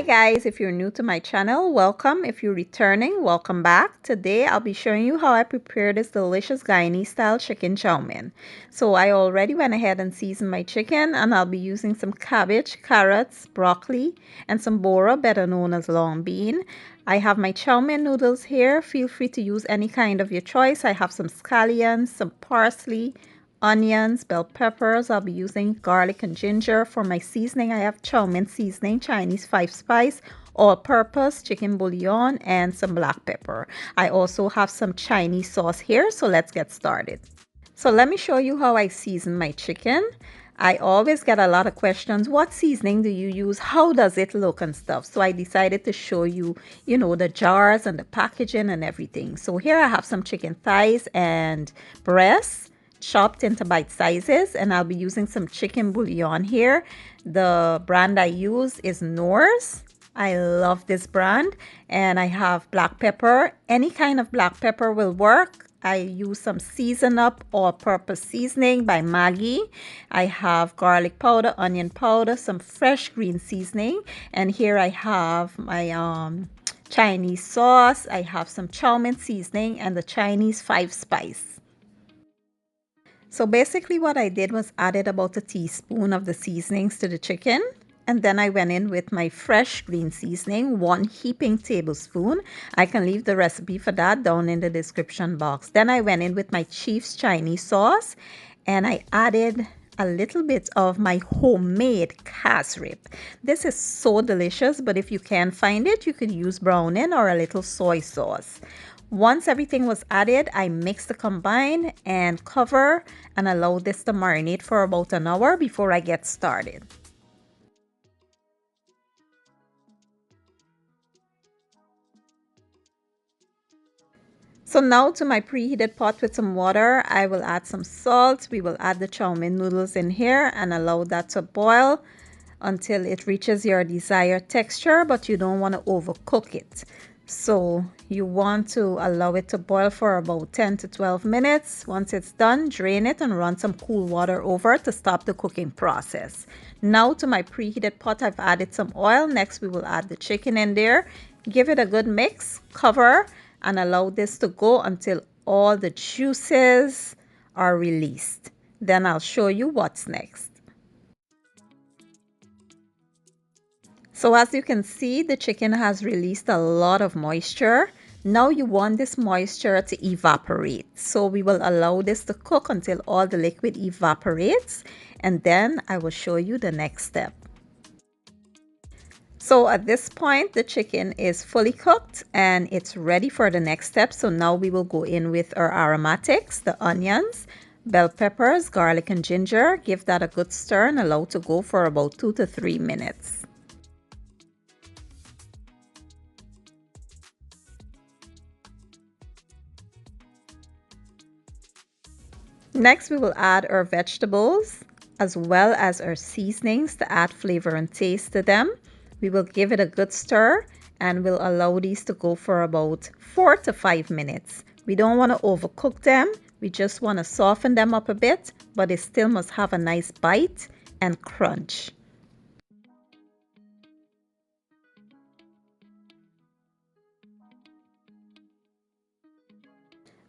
guys, if you're new to my channel, welcome. If you're returning, welcome back. Today I'll be showing you how I prepare this delicious Guyanese style chicken chow mein. So I already went ahead and seasoned my chicken, and I'll be using some cabbage, carrots, broccoli, and some bora, better known as long bean. I have my chow mein noodles here. Feel free to use any kind of your choice. I have some scallions, some parsley, onions, bell peppers. I'll be using garlic and ginger. For my seasoning, I have chow mein seasoning, Chinese 5 spice, all-purpose chicken bouillon, and some black pepper. I also have some Chinese sauce here, so let's get started. So let me show you how I season my chicken. I always get a lot of questions. What seasoning do you use? How does it look and stuff? So I decided to show you, the jars and the packaging and everything. So here I have some chicken thighs and breasts chopped into bite sizes, and I'll be using some chicken bouillon here. The brand I use is Noors. I love this brand. And I have black pepper. Any kind of black pepper will work. I use some season up all-purpose seasoning by Maggi. I have garlic powder, onion powder, some fresh green seasoning, and here I have my Chinese sauce. I have some chow mein seasoning and the Chinese 5 spice. So basically what I did was added about a teaspoon of the seasonings to the chicken. And then I went in with my fresh green seasoning, 1 heaping tablespoon. I can leave the recipe for that down in the description box. Then I went in with my Chief's Chinese sauce, and I added a little bit of my homemade cassareep. This is so delicious, but if you can't find it, you could use browning or a little soy sauce. Once everything was added, I mixed the combine and cover and allow this to marinate for about an hour before I get started. So now to my preheated pot with some water, I will add some salt. We will add the chow mein noodles in here and allow that to boil until it reaches your desired texture, but you don't want to overcook it. So you want to allow it to boil for about 10 to 12 minutes. Once it's done, drain it and run some cool water over to stop the cooking process. Now to my preheated pot, I've added some oil. Next, we will add the chicken in there. Give it a good mix, cover, and allow this to go until all the juices are released. Then I'll show you what's next. So as you can see, the chicken has released a lot of moisture. Now you want this moisture to evaporate. So we will allow this to cook until all the liquid evaporates, and then I will show you the next step. So at this point, the chicken is fully cooked and it's ready for the next step. So now we will go in with our aromatics, the onions, bell peppers, garlic and ginger. Give that a good stir and allow to go for about 2 to 3 minutes. Next, we will add our vegetables as well as our seasonings to add flavor and taste to them. We will give it a good stir and we'll allow these to go for about 4 to 5 minutes. We don't want to overcook them. We just want to soften them up a bit, but it still must have a nice bite and crunch.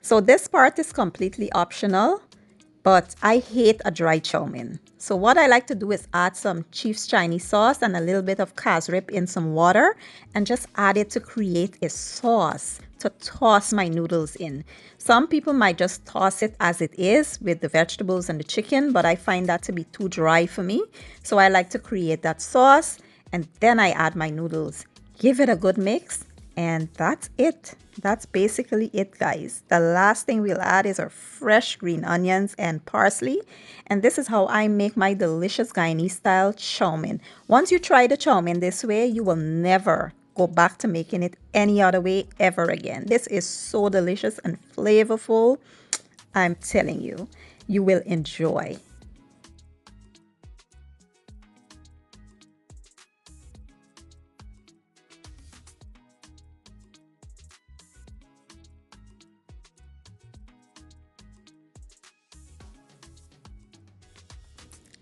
So this part is completely optional, but I hate a dry chow mein. So what I like to do is add some Chief's Chinese sauce and a little bit of cassareep in some water and just add it to create a sauce to toss my noodles in. Some people might just toss it as it is with the vegetables and the chicken, but I find that to be too dry for me. So I like to create that sauce and then I add my noodles. Give it a good mix, and that's it. That's basically it, guys. The last thing we'll add is our fresh green onions and parsley. And this is how I make my delicious Guyanese style chow mein. Once you try the chow mein this way, you will never go back to making it any other way ever again. This is so delicious and flavorful. I'm telling you, you will enjoy.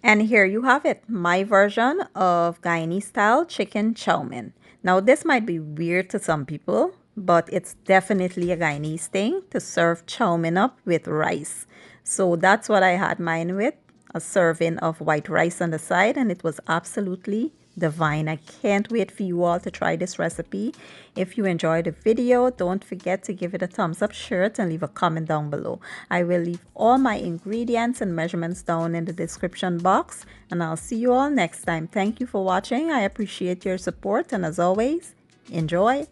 And here you have it, my version of Guyanese style chicken chow mein. Now, this might be weird to some people, but it's definitely a Guyanese thing to serve chow mein up with rice. So that's what I had mine with, a serving of white rice on the side, and it was absolutely divine. I can't wait for you all to try this recipe. If you enjoyed the video, don't forget to give it a thumbs up, share it, and leave a comment down below. I will leave all my ingredients and measurements down in the description box, and I'll see you all next time. Thank you for watching. I appreciate your support, and as always, enjoy.